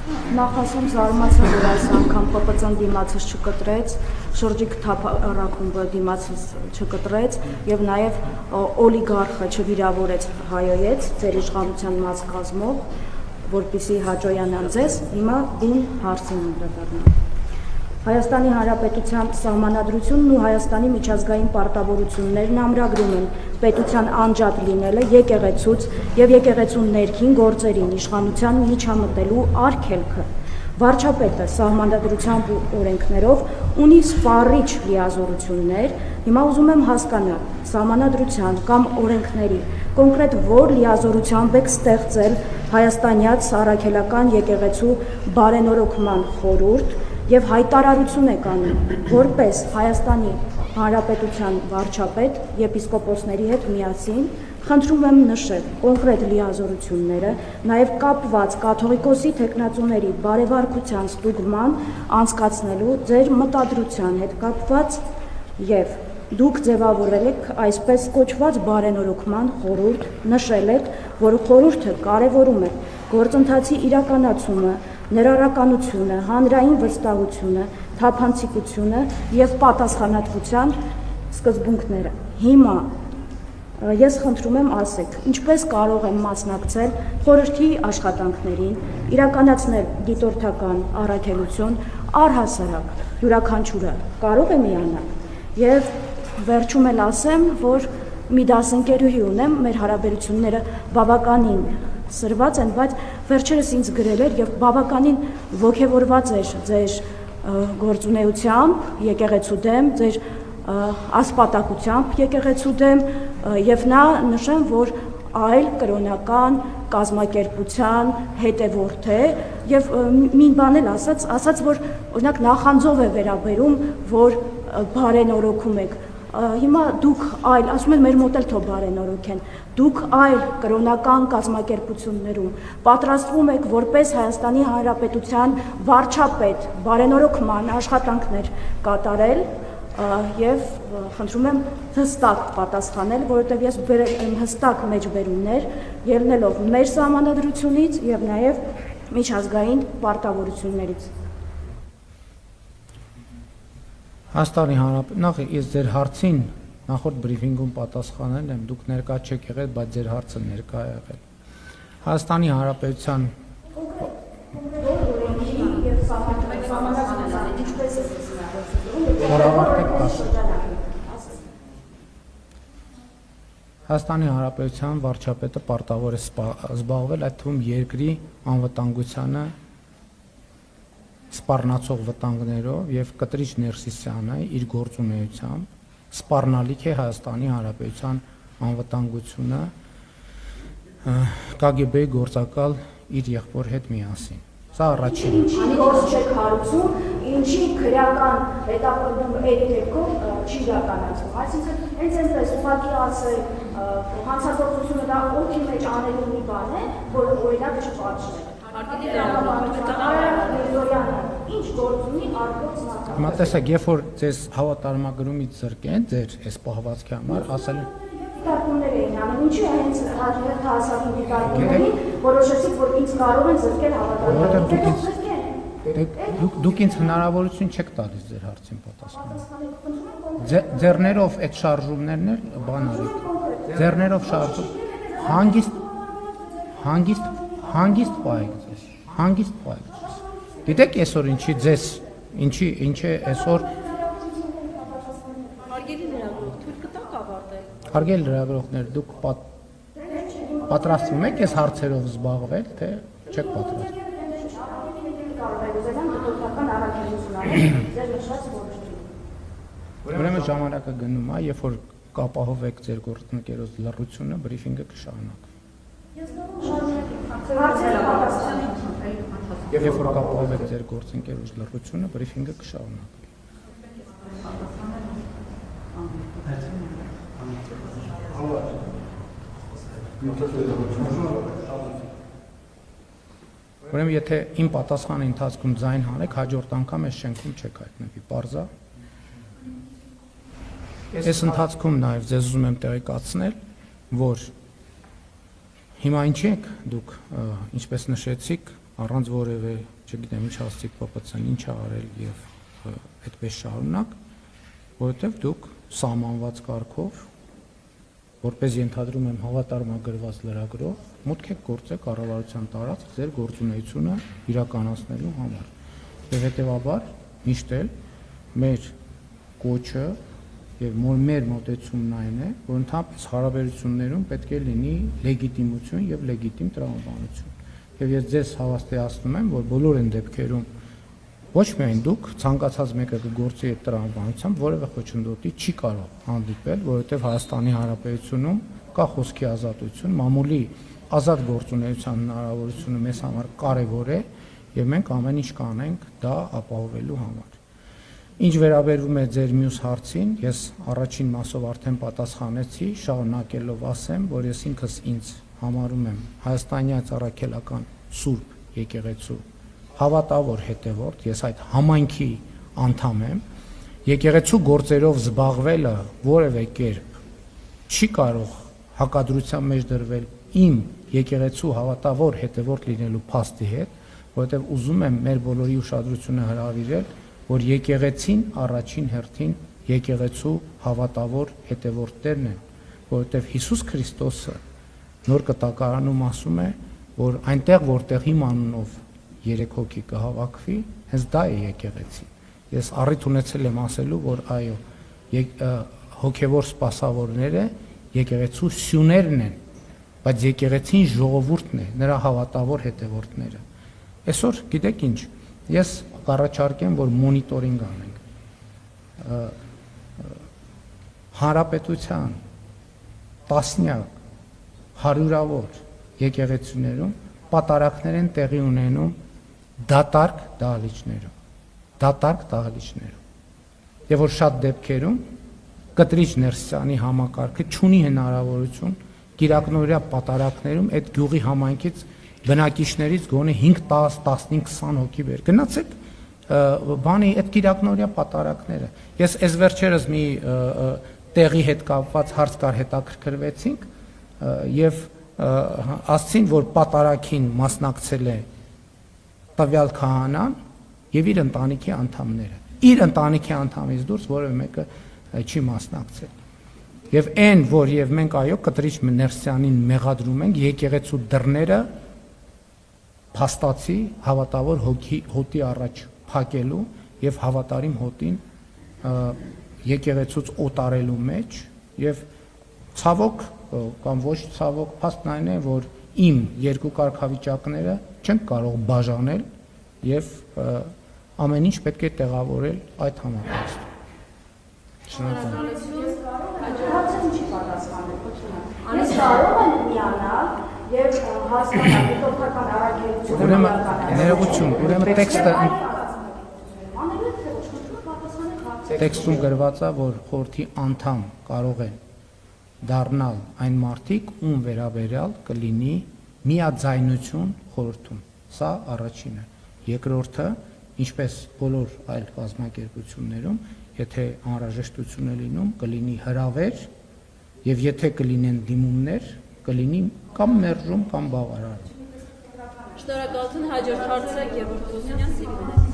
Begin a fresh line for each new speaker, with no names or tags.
Նախ ասեմ զարմացա, որ այս անգամ ՊՊՑ-ն դիմացս չկտրեց, շրջիկ թափառախումբը դիմացս չկտրեց եւ նաեւ օլիգարխը չվիրավորեց հայոյեց ձեր իշխանության մաս կազմող, որպեսզի հաջողանան ձեզ, հիմա դին հարցին անդրադառնամ։ Հայաստանի Հանրապետության Սահմանադրությունն ու Հայաստանի միջազգային պարտավորություններն ամրագրում են պետության անջատ լինելը եկեղեցուց եւ եկեղեցու ներքին գործերին իշխանության միջամտելու արգելքը։ Վարչապետը Սահմանադրությամբ ու օրենքներով ունի սպառիչ լիազորություններ, հիմա ուզում եմ հասկանալ Սահմանադրության կամ օրենքների կոնկրետ որ լիազորությամբ եք ստեղծել հայաստանյաց առաքելական եկեղեցու բարենորոգման խորհուրդ եւ հայտարարություն եք անում, որպես Հայաստանի Հանրապետության վարչապետ եպիսկոպոսների հետ միասին խնդրում եմ նշել կոնկրետ լիազորությունները, նաեւ կապված կաթողիկոսի թեկնածուների բարեվարկության ստուգման անցկացնելու ձեր մտադրության հետ կապված եւ դուք ձևավորել եք այսպես կոչված բարենորոգման խորհուրդ, նշել եք, որ խորհուրդը կարևորում է գործընթացի իրականացումը, ներառականությունը, հանրային վստահությունը, թափանցիկությունը եւ պատասխանատվության սկզբունքները։ Հիմա ես խնդրում եմ ասեք, ինչպես կարող եմ մասնակցել խորհրդի աշխատանքներին, իրականացնել դիտորդական առաքելություն, առհասարակ յուրաքանչյուրը կարող է միանալ եւ վերջում էլ ասեմ, որ մի դասընկերուհի ունեմ, մեր հարաբերությունները բավականին սրված են, բայց վերջերս ինձ գրել էր եւ բավականին ոգևորված էր ձեր գործունեությամբ եկեղեցու դեմ, ձեր ասպատակությամբ եկեղեցու դեմ եւ նա նշեմ, որ այլ կրոնական կազմակերպության հետևորդ է եւ մի բան էլ ասաց, որ օրինակ նախանձով է վերաբերում, որ բարենորոգում եք հիմա դուք այլ, ասում են մեր մոտ էլ թող բարենորոգեն, դուք այլ կրոնական կազմակերպություններում պատրաստվում եք որպես Հայաստանի Հանրապետության վարչապետ բարենորոգման աշխատանքներ կատարել եւ խնդրում եմ հստակ պատասխանել, որովհետեւ ես հստակ մեջբերումներ ելնելով մեր սահմանադրությունից եւ նաեւ միջազգային պարտավորություններից։
Հայաստանի Հանրապետության նախ ես ձեր հարցին նախորդ բրիֆինգում պատասխանել եմ, դուք ներկա չեք եղել, բայց ձեր հարցը ներկա է եղել։ Հայաստանի Հանրապետության Հայաստանի Հանրապետության վարչապետը պարտավոր է զբաղվել այդ թվում երկրի անվտանգությանը սպառնացող վտանգներով եւ կտրիչ Ներսիսյանը իր գործունեությամբ սպառնալիք է Հայաստանի Հանրապետության անվտանգությունը KGB-ի գործակալ իր եղբոր հետ միասին։ Սա առաջին։
Ինչի գործ չեք հարուցում, ինչի քրեական հետապնդում այդ դեպքում չի իրականացվում։ Այսինքն հենց այնպես ուղղակի ասել հանցագործությունը դա օքի մեջ անելու մի բան է, որ օրինակ չպատժվի։ Ինչ գործ ունի արգոց նախագահ։
Հիմա տեսեք, երբ որ ձեզ հավատարմագրումից զրկեն, ձեր այս պահվածքի համար ասել
դիտարկումներ էին անում, ինչի հենց հասարին դիտարկումներին որոշեցիք, որ ինձ կարող են զրկել հավատարմագրումից։
Դուք ինձ հնարավորություն չեք տալիս ձեր հարցին պատասխանել։ Ձեռներով այդ շարժումներն էլ բան արեք։ Ձեռներով շարժում հանգիստ պահեք ձեզ, հանգիստ պահեք ձեզ։ Գիտեք այսօր ինչի ձեզ, ինչ է այսօր
Հարգելի լրագրող, թույլ կտաք ավարտել։
Հարգելի լրագրողներ, դուք պատրաստվում եք այս հարցերով զբաղվել, թե չեք պատրաստվում։ Ուրեմն ժամանակը գնում է, երբ որ կապահովեք ձեր գործընկերոջ լռությունը, բրիֆինգը կշարունակվի։ Երբ որ կապահովեք ձեր գործընկերոջ լռությունը, բրիֆինգը կշարունակվի։ Ուրեմն եթե իմ պատասխանը ընթացքում ձայն հանեք, հաջորդ անգամ այս շենքում չեք հայտնվի, պարզա։ Այս ընթացքում նաև ձեզ ուզում եմ տեղեկացնել, որ հիմա ինչ եք դուք, ինչպես նշեցիք, առանց որևէ չգիտեմ ինչ Աստիկ Պապացյան ինչ ա արել եւ այդպես շարունակ, որովհետեւ դուք սահմանված կարգով որպես ենթադրում եմ հավատարմագրված լրագրող մուտք եք գործել կառավարության տարածք ձեր գործունեությունը իրականացնելու համար։ Եվ հետեւաբար միշտ էլ մեր կոչը եւ մեր մոտեցումն այն է, որ ընդհանրապես հարաբերություններում պետք է լինի լեգիտիմություն եւ լեգիտիմ տրամաբանություն։ Եվ ես ձեզ հավաստիացնում եմ, որ բոլոր այն դեպքերում ոչ միայն դուք ցանկացած մեկը կգործի այդ տրամաբանությամբ որևէ խոչընդոտի չի կարող հանդիպել, որովհետեւ Հայաստանի Հանրապետությունում կա խոսքի ազատություն, մամուլի ազատ գործունեության հնարավորությունը մեզ համար կարևոր է եւ մենք ամեն ինչ կանենք դա ապահովելու համար։ Ինչ վերաբերվում է ձեր մյուս հարցին, ես առաջին մասով արդեն պատասխանեցի, շարունակելով ասեմ, որ ես ինքս ինձ համարում եմ հայաստանյան առաքելական Սուրբ եկեղեցու հավատավոր հետևորդ, ես այդ համայնքի անդամ եմ, եկեղեցու գործերով զբաղվելը որևէ կերպ չի կարող հակադրության մեջ դրվել իմ եկեղեցու հավատավոր հետևորդ լինելու փաստի հետ, որովհետև ուզում եմ մեր բոլորի ուշադրությունը հրավիրել, որ եկեղեցին առաջին հերթին եկեղեցու հավատավոր հետևորդներն են, որովհետև Հիսուս Քրիստոսը նոր կտակարանում ասում է, որ այնտեղ որտեղ իմ անունով 3 հոգի կհավաքվի, հենց դա է եկեղեցի։ Ես առիթ ունեցել եմ ասելու, որ այո, հոգևոր սպասավորները եկեղեցու սյուներն են, բայց եկեղեցին ժողովուրդն է, նրա հավատավոր հետևորդները։ Այսօր գիտեք ինչ, ես կառաջարկեմ, որ մոնիտորինգ անենք։ Հանրապետության տասնյակ, հարյուրավոր եկեղեցիներում պատարակներ են տեղի ունենում դատարկ դահլիճներում։ Եվ որ շատ դեպքերում կտրիչ Ներսյանի համակարգը չունի հնարավորություն կիրակնօրյա պատարակներում այդ գյուղի համայնքից բնակիչներից գոնե 5, 10, 15, 20 հոգի վեր։ Գնացեք բանի այդ կիրակնօրյա պատարակները։ Ես այս վերջերս մի տեղի հետ կապված հարց կար հետաքրքրվեցինք եւ ասցին, որ պատարակին մասնակցել է տվյալ քահանան եւ իր ընտանիքի անդամները։ Իր ընտանիքի անդամից դուրս որևէ մեկը չի մասնակցել։ Եվ այն, որ եւ մենք այո կտրիչ Ներսյանին մեղադրում ենք եկեղեցու դռները փաստացի հավատավոր հոտի առաջ փակելու եւ հավատարիմ հոտին եկեղեցուց օտարելու մեջ եւ ցավոք կամ ոչ ցավոք փաստն այն է, որ իմ երկու կարգավիճակները չեն կարող բաժանել եւ ամեն ինչ պետք է տեղավորել այդ համակարգում։
Ես կարող եմ միանալ եւ հասկանալ հետոքական առաքելությունը։
Ուրեմն ներողություն, ուրեմն տեքստը տեքստում գրված է, որ խորհրդի անդամ կարող են դառնալ այն մարդիկ, ում վերաբերյալ կլինի միաձայնություն խորհրդում։ Սա առաջինը։ Երկրորդը, ինչպես բոլոր այլ կազմակերպություններում, եթե անհրաժեշտություն է լինում, կլինի հրավեր եւ եթե կլինեն դիմումներ, կլինի կամ մերժում կամ բավարար։
Շնորհակալություն, հաջորդ հարցը Գևորգ Զոզունյան, Սիրիվեն։